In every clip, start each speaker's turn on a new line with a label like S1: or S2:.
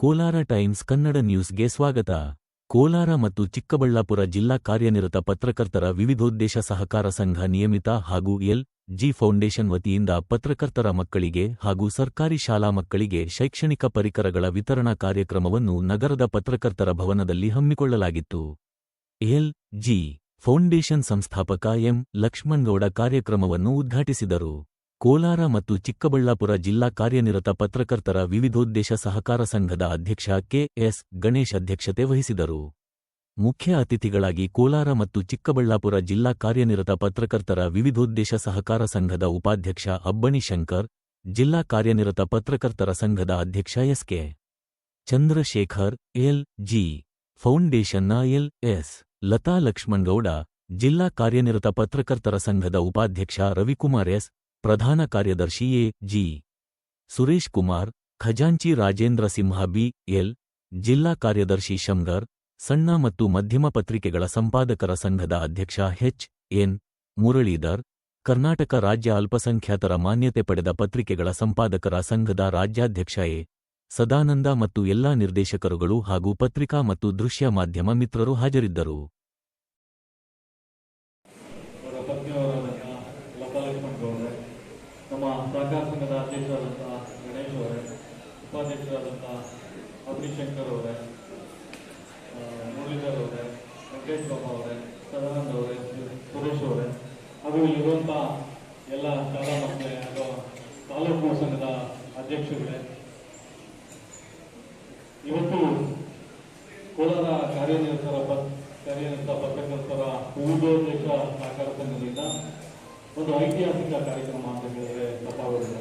S1: Kolar times Kannada ನ್ಯೂಸ್ಗೆ ಸ್ವಾಗತ. ಕೋಲಾರ ಮತ್ತು ಚಿಕ್ಕಬಳ್ಳಾಪುರ ಜಿಲ್ಲಾ ಕಾರ್ಯನಿರತ ಪತ್ರಕರ್ತರ ವಿವಿಧೋದ್ದೇಶ ಸಹಕಾರ ಸಂಘ ನಿಯಮಿತ ಹಾಗೂ ಎಲ್.ಜಿ. ಫೌಂಡೇಶನ್ ವತಿಯಿಂದ ಪತ್ರಕರ್ತರ ಮಕ್ಕಳಿಗೆ ಹಾಗೂ ಸರ್ಕಾರಿ ಶಾಲಾ ಮಕ್ಕಳಿಗೆ ಶೈಕ್ಷಣಿಕ ಪರಿಕರಗಳ ವಿತರಣಾ ಕಾರ್ಯಕ್ರಮವನ್ನು ನಗರದ ಪತ್ರಕರ್ತರ ಭವನದಲ್ಲಿ ಹಮ್ಮಿಕೊಳ್ಳಲಾಗಿತ್ತು. ಎಲ್.ಜಿ. ಫೌಂಡೇಶನ್ ಸಂಸ್ಥಾಪಕ ಎಂ. ಲಕ್ಷ್ಮಣಗೌಡ ಕಾರ್ಯಕ್ರಮವನ್ನು ಉದ್ಘಾಟಿಸಿದರು. ಕೋಲಾರ ಮತ್ತು ಚಿಕ್ಕಬಳ್ಳಾಪುರ ಜಿಲ್ಲಾ ಕಾರ್ಯನಿರತ ಪತ್ರಕರ್ತರ ವಿವಿಧೋದ್ದೇಶ ಸಹಕಾರ ಸಂಘದ ಅಧ್ಯಕ್ಷ ಕೆ.ಎಸ್. ಗಣೇಶ್ ಅಧ್ಯಕ್ಷತೆ ವಹಿಸಿದರು. ಮುಖ್ಯ ಅತಿಥಿಗಳಾಗಿ ಕೋಲಾರ ಮತ್ತು ಚಿಕ್ಕಬಳ್ಳಾಪುರ ಜಿಲ್ಲಾ ಕಾರ್ಯನಿರತ ಪತ್ರಕರ್ತರ ವಿವಿಧೋದ್ದೇಶ ಸಹಕಾರ ಸಂಘದ ಉಪಾಧ್ಯಕ್ಷ ಅಬ್ಬಣಿ ಶಂಕರ್, ಜಿಲ್ಲಾ ಕಾರ್ಯನಿರತ ಪತ್ರಕರ್ತರ ಸಂಘದ ಅಧ್ಯಕ್ಷ ಎಸ್.ಕೆ. ಚಂದ್ರಶೇಖರ್, ಎಲ್.ಜಿ. ಫೌಂಡೇಶನ್ನ ಎಲ್.ಎಸ್. ಲತಾ ಲಕ್ಷ್ಮಣಗೌಡ, ಜಿಲ್ಲಾ ಕಾರ್ಯನಿರತ ಪತ್ರಕರ್ತರ ಸಂಘದ ಉಪಾಧ್ಯಕ್ಷ ರವಿಕುಮಾರ್ ಎಸ್, ಪ್ರಧಾನ ಕಾರ್ಯದರ್ಶಿ ಎ.ಜಿ. ಸುರೇಶ್ ಕುಮಾರ್, ಖಜಾಂಚಿ ರಾಜೇಂದ್ರ ಸಿಂಹ ಬಿ.ಎಲ್., ಜಿಲ್ಲಾ ಕಾರ್ಯದರ್ಶಿ ಶಂಗರ್, ಸಣ್ಣ ಮತ್ತು ಮಧ್ಯಮ ಪತ್ರಿಕೆಗಳ ಸಂಪಾದಕರ ಸಂಘದ ಅಧ್ಯಕ್ಷ ಎಚ್.ಎನ್. ಮುರಳೀಧರ್, ಕರ್ನಾಟಕ ರಾಜ್ಯ ಅಲ್ಪಸಂಖ್ಯಾತರ ಮಾನ್ಯತೆ ಪಡೆದ ಪತ್ರಿಕೆಗಳ ಸಂಪಾದಕರ ಸಂಘದ ರಾಜ್ಯಾಧ್ಯಕ್ಷ ಎ. ಸದಾನಂದ ಮತ್ತು ಎಲ್ಲಾ ನಿರ್ದೇಶಕರುಗಳು ಹಾಗೂ ಪತ್ರಿಕಾ ಮತ್ತು ದೃಶ್ಯ ಮಾಧ್ಯಮ ಮಿತ್ರರು ಹಾಜರಿದ್ದರು.
S2: ನಮ್ಮ ಸಹಕಾರ ಸಂಘದ ಅಧ್ಯಕ್ಷರಾದಂತಹ ಗಣೇಶ್ ಅವರೇ, ಉಪಾಧ್ಯಕ್ಷರಾದಂತಹ ಅಬ್ಬಣಿ ಶಂಕರ್ ಅವರೇ, ಮುರಳೀಧರ್ ಅವರೇ, ವೆಂಕಟೇಶ್ ಬಾಬು ಅವರೇ, ಸದಾನಂದ ಅವರೇ, ಸುರೇಶ್ ಅವರೇ ಹಾಗೂ ಇರುವಂಥ ಎಲ್ಲ ಶಾಲಾ ಮಕ್ಕಳೇ ಹಾಗೂ ತಾಲೂಕು ಸಂಘದ ಅಧ್ಯಕ್ಷರುಗಳೇ, ಇವತ್ತು ಕೋಲಾರ ಕಾರ್ಯನಿರತ ಪತ್ರಕರ್ತರ ವಿವಿಧೋದ್ದೇಶ ಸಹಕಾರ ಸಂಘದಿಂದ ಒಂದು ಐತಿಹಾಸಿಕ ಕಾರ್ಯಕ್ರಮ ಅಂತ ಹೇಳಿದ್ರೆ ತಪ್ಪಾಗೋದಿಲ್ಲ.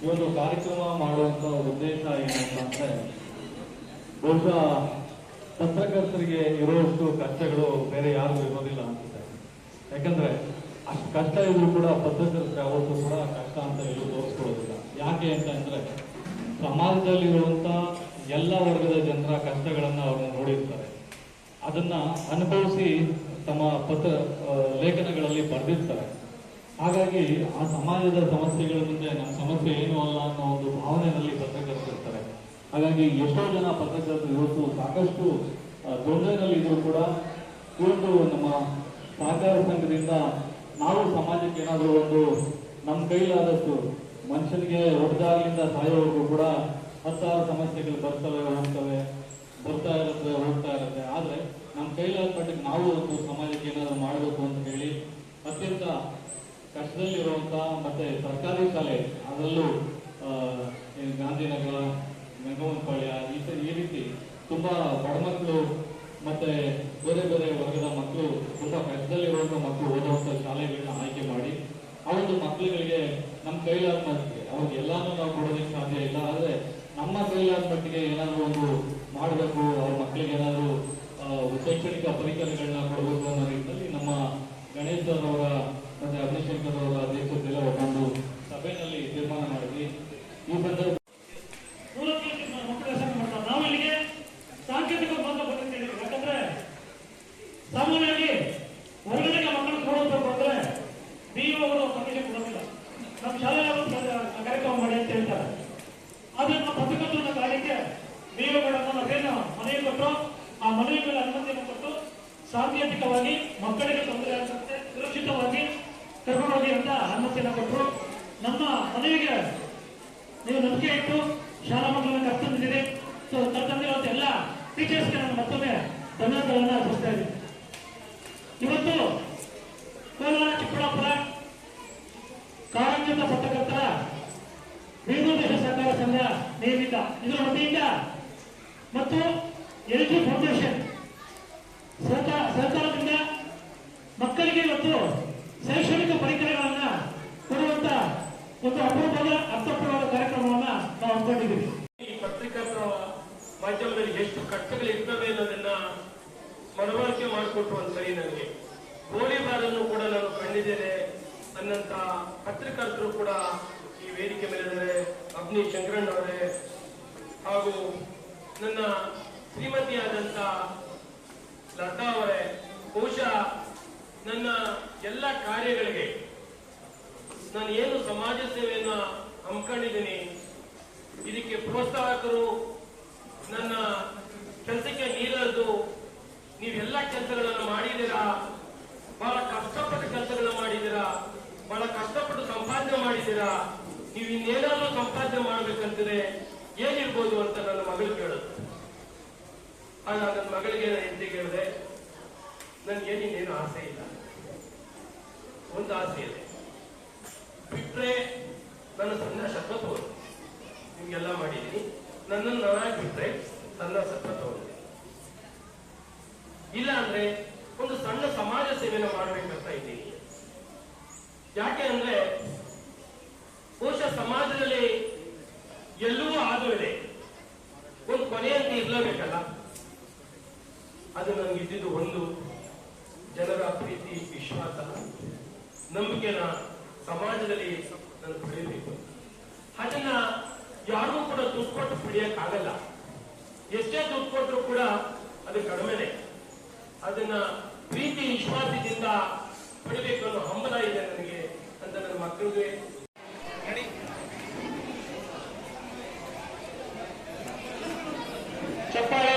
S2: ಈ ಒಂದು ಕಾರ್ಯಕ್ರಮ ಮಾಡುವಂಥ ಉದ್ದೇಶ ಏನಂತಂದ್ರೆ, ಬಹುಶಃ ಪತ್ರಕರ್ತರಿಗೆ ಇರುವಷ್ಟು ಕಷ್ಟಗಳು ಬೇರೆ ಯಾರಿಗೂ ಇರೋದಿಲ್ಲ ಅನ್ಸುತ್ತೆ. ಯಾಕಂದ್ರೆ ಅಷ್ಟು ಕಷ್ಟ ಇದ್ರೂ ಕೂಡ ಪತ್ರಕರ್ತರು ಯಾವತ್ತೂ ಕೂಡ ಕಷ್ಟ ಅಂತ ಎಲ್ಲೂ ತೋರಿಸ್ಕೊಳ್ಳೋದಿಲ್ಲ. ಯಾಕೆ ಅಂತಂದ್ರೆ, ಸಮಾಜದಲ್ಲಿರುವಂಥ ಎಲ್ಲ ವರ್ಗದ ಜನರ ಕಷ್ಟಗಳನ್ನು ಅವರು ನೋಡಿರ್ತಾರೆ, ಅದನ್ನ ಅನುಭವಿಸಿ ತಮ್ಮ ಲೇಖನಗಳಲ್ಲಿ ಬರೆದಿರ್ತಾರೆ. ಹಾಗಾಗಿ ಆ ಸಮಾಜದ ಸಮಸ್ಯೆಗಳ ಮುಂದೆ ನಮ್ಮ ಸಮಸ್ಯೆ ಏನೂ ಅಲ್ಲ ಅನ್ನೋ ಒಂದು ಭಾವನೆಯಲ್ಲಿ ಪತ್ರಕರ್ತರಿರ್ತಾರೆ. ಹಾಗಾಗಿ ಎಷ್ಟೋ ಜನ ಪತ್ರಕರ್ತರು ಇವತ್ತು ಸಾಕಷ್ಟು ತೊಂದರೆಯಲ್ಲಿ ಇದ್ರೂ ಕೂಡ ಇವತ್ತು ನಮ್ಮ ಸಹಕಾರ ಸಂಘದಿಂದ ನಾವು ಸಮಾಜಕ್ಕೆ ಏನಾದರೂ ಒಂದು ನಮ್ಮ ಕೈಲಾದಷ್ಟು ಮನುಷ್ಯನಿಗೆ ಹೊಡೆದಾಗಲಿಂದ ಸಾಯೋವರೆಗೂ ಕೂಡ ಹತ್ತಾರು ಸಮಸ್ಯೆಗಳು ಬರ್ತವೆ ಹೋಗ್ತಾ ಇರುತ್ತೆ. ಆದರೆ ನಮ್ಮ ಕೈಲಾದ ಮಟ್ಟಿಗೆ ನಾವು ಒಂದು ಸಮಾಜಕ್ಕೆ ಏನಾದರೂ ಮಾಡಬೇಕು ಅಂತ ಹೇಳಿ ಅತ್ಯಂತ ಕಷ್ಟದಲ್ಲಿರುವಂಥ ಮತ್ತೆ ಸರ್ಕಾರಿ ಶಾಲೆ, ಅದರಲ್ಲೂ ಗಾಂಧಿನಗರ, ಮೆಂಗವನಪಾಳ್ಯ ಈ ರೀತಿ ತುಂಬಾ ಬಡ ಮಕ್ಕಳು ಮತ್ತೆ ಬೇರೆ ಬೇರೆ ವರ್ಗದ ಮಕ್ಕಳು, ತುಂಬಾ ಕಷ್ಟದಲ್ಲಿರುವಂಥ ಮಕ್ಕಳು ಓದುವಂಥ ಶಾಲೆಗಳನ್ನ ಆಯ್ಕೆ ಮಾಡಿ ಆ ಒಂದು ಮಕ್ಕಳುಗಳಿಗೆ ನಮ್ಮ ಕೈಲಾದ ಮಟ್ಟಿಗೆ, ಅವ್ರಿಗೆ ಎಲ್ಲಾನು ನಾವು ಕೊಡೋದಕ್ಕೆ ಸಾಧ್ಯ ಇಲ್ಲ, ಆದರೆ ನಮ್ಮ ಕೈಲಾದ ಮಟ್ಟಿಗೆ ಏನಾದರೂ ಒಂದು ಮಾಡಬೇಕು, ಅವ್ರ ಮಕ್ಕಳಿಗೆ ಏನಾದರೂ ಶೈಕ್ಷಣಿಕ ಪರಿಕರಗಳನ್ನ ಕೊಡಬೇಕು ಅನ್ನೋ ನಿಟ್ಟಿನಲ್ಲಿ ನಮ್ಮ ಗಣೇಶ್ ಅವರ ಮತ್ತೆ ಅಬ್ಬಣಿ ಶಂಕರ್ ಅವರ ಅಧ್ಯಕ್ಷತೆಯಲ್ಲಿ ಒಂದು ಸಭೆಯಲ್ಲಿ ತೀರ್ಮಾನ ಮಾಡಿದ್ವಿ. ಈ ಸಂದರ್ಭ
S3: ನಾವು ಇಲ್ಲಿಗೆ ಸಾಂಕೇತಿಕ ಬಂದ ಬಂದಿದ್ದೇವೆ. ಯಾಕಂದ್ರೆ ಸಾಮಾನ್ಯವಾಗಿ ಹೊರಗಡೆಗೆ ಮಕ್ಕಳು ಕೊಡಬೇಕು ಅಂದ್ರೆ BO ಅವರು ಪರ್ಮಿಷನ್ ಕೊಡೋದಿಲ್ಲ. ನಮ್ಮ ಶಾಲೆಯಲ್ಲಿ ಕಾರ್ಯಕ್ರಮ ಮಾಡಿ ಅಂತ ಹೇಳ್ತಾರೆ. ಆದ್ರೆ ನಮ್ಮ ಪತ್ರಕರ್ತರನ್ನ ಕಾರ್ಯಕ್ಕೆ BO ನಾವೇನು ಮನವಿ ಕೊಟ್ಟರು, ಆ ಮನವಿ ಮೇಲೆ ಅನುಮತಿಯನ್ನು ಕೊಟ್ಟು ಸಾಂಕೇತಿಕವಾಗಿ ಮಕ್ಕಳಿಗೆ ತೊಂದರೆ ಆಗುತ್ತೆ, ಸುರಕ್ಷಿತವಾಗಿ ಕರ್ಕೊಂಡೋಗಿ ಅಂತ ಅನುಮತಿಯನ್ನು ಕೊಟ್ಟರು. ನಮ್ಮ ಮನವಿಗೆ ನೀವು ನಂಬಿಕೆ ಇಟ್ಟು ಶಾಲಾ ಮಕ್ಕಳನ್ನ ಕರ್ತಂದಿದ್ದೀರಿ. ಸೊ ಕರ್ತಂದಿರುವಂತ ಎಲ್ಲ ಟೀಚರ್ಸ್ಗೆ ನಾನು ಮತ್ತೊಮ್ಮೆ ಧನ್ಯವಾದಗಳನ್ನು ಅರ್ಪಿಸ್ತಾ ಇದ್ದೀನಿ. ಇವತ್ತು ಕೋಲಾರ ಚಿಕ್ಕಬಳ್ಳಾಪುರ ಕಾರ್ಯನಿರತ ಪತ್ರಕರ್ತರ ವಿವಿಧೋದ್ದೇಶ ಸಹಕಾರ ಸಂಘ ನಿಯಮಿತ ಇದರ ವತಿಯಿಂದ ಮತ್ತು ಎಲ್.ಜಿ. ಫೌಂಡೇಶನ್ ಸಹಕಾರದಿಂದ ಮಕ್ಕಳಿಗೆ ಇವತ್ತು ಶೈಕ್ಷಣಿಕ ಪರಿಕರಗಳನ್ನ ಕೊಡುವಂತ ಒಂದು ಅಪರೂಪದ ಅರ್ಥಪೂರ್ಣವಾದ ಕಾರ್ಯಕ್ರಮವನ್ನ ನಾವು ಹಮ್ಮಿಕೊಂಡಿದ್ದೀವಿ.
S4: ಈ ಪತ್ರಿಕರ್ತರ ಮಾಧ್ಯಮದಲ್ಲಿ ಎಷ್ಟು ಕಷ್ಟಗಳು ಇರ್ತವೆ ಅನ್ನೋದನ್ನ ಮನವರಿಕೆ ಮಾಡಿಕೊಟ್ಟು ಒಂದ್ಸರಿ ನನಗೆ ಗೋಲಿಬಾರನ್ನು ಕೂಡ ನಾನು ಕಂಡಿದ್ದೇನೆ ಅನ್ನಂತ ಪತ್ರಕರ್ತರು ಕೂಡ ಈ ವೇದಿಕೆ ಮೇಲಿದ್ದಾರೆ. ಅಬ್ಬಣಿ ಶಂಕರಣ್ಣವರೇ ಹಾಗೂ ನನ್ನ ಶ್ರೀಮತಿಯಾದಂತ ಲತಾ ಅವರೇ, ಬಹುಶಃ ನನ್ನ ಎಲ್ಲ ಕಾರ್ಯಗಳಿಗೆ ನಾನು ಏನು ಸಮಾಜ ಸೇವೆಯನ್ನ ಹಮ್ಮಿಕೊಂಡಿದ್ದೀನಿ ಇದಕ್ಕೆ ಪ್ರೋತ್ಸಾಹಕರು ನನ್ನ ಕೆಲಸಕ್ಕೆ ನೀರದು ನೀವೆಲ್ಲ ಕೆಲಸಗಳನ್ನು ಮಾಡಿದ್ದೀರಾ, ಬಹಳ ಕಷ್ಟಪಟ್ಟು ಕೆಲಸಗಳನ್ನ ಮಾಡಿದ್ದೀರಾ, ಬಹಳ ಕಷ್ಟಪಟ್ಟು ಸಂಪಾದನೆ ಮಾಡಿದ್ದೀರಾ. ನೀವು ಇನ್ನೇನಾದ್ರೂ ಸಂಪಾದನೆ ಮಾಡ್ಬೇಕಂತಿದ್ರೆ ಏನಿರ್ಬೋದು ಅಂತ ನನ್ನ ಮಗಳು ಕೇಳಿದ್ರು. ಆಗ ನನ್ನ ಮಗಳಿಗೆ ಹೆಂಡತಿ ಕೇಳಿದೆ, ನನ್ಗೇನಿನ್ನೇನು ಆಸೆ ಇಲ್ಲ, ಒಂದು ಆಸೆ ಇದೆ, ಬಿಟ್ರೆ ನನ್ನ ಸನ್ಯಾಸತ್ವ ತೋರು, ನಿಮ್ಗೆಲ್ಲ ಮಾಡಿದೀನಿ, ನನ್ನನ್ನು ನಾನಾಗಿ ಬಿಟ್ರೆ ಸನ್ಯಾಸತ್ವ ತೋರಿದೆ, ಇಲ್ಲ ಅಂದ್ರೆ ಒಂದು ಸಣ್ಣ ಸಮಾಜ ಸೇವೆನ ಮಾಡ್ಬೇಕಂತ ಇದ್ದೀನಿ. ಯಾಕೆ ಅಂದ್ರೆ ಬಹುಶಃ ಸಮಾಜದಲ್ಲಿ ಎಲ್ಲವೂ ಆದೂ ಇದೆ, ಒಂದು ಕೊನೆಯಂತೆ ಇರ್ಲೇಬೇಕಲ್ಲ. ಅದು ನನಗಿದ್ದಿದ್ದು ಒಂದು ಜನರ ಪ್ರೀತಿ, ವಿಶ್ವಾಸ, ನಂಬಿಕೆನ ಸಮಾಜದಲ್ಲಿ ನಾನು ಪಡೆಯಬೇಕು. ಅದನ್ನ ಯಾರಿಗೂ ಕೂಡ ದುಡ್ಡು ಕೊಟ್ಟು ಪಡೆಯಕ್ಕಾಗಲ್ಲ. ಎಷ್ಟೇ ದುಡ್ಡು ಕೊಟ್ಟರು ಕೂಡ ಅದು ಕಡಿಮೆನೆ. ಅದನ್ನ ಪ್ರೀತಿ ವಿಶ್ವಾಸದಿಂದ ಪಡಿಬೇಕು ಅನ್ನೋ ಹಂಬಲ ಇದೆ ನನಗೆ ಅಂತ ನನ್ನ ಮಕ್ಕಳಿಗೆ
S3: ಚಪ್ಪಾಳೆ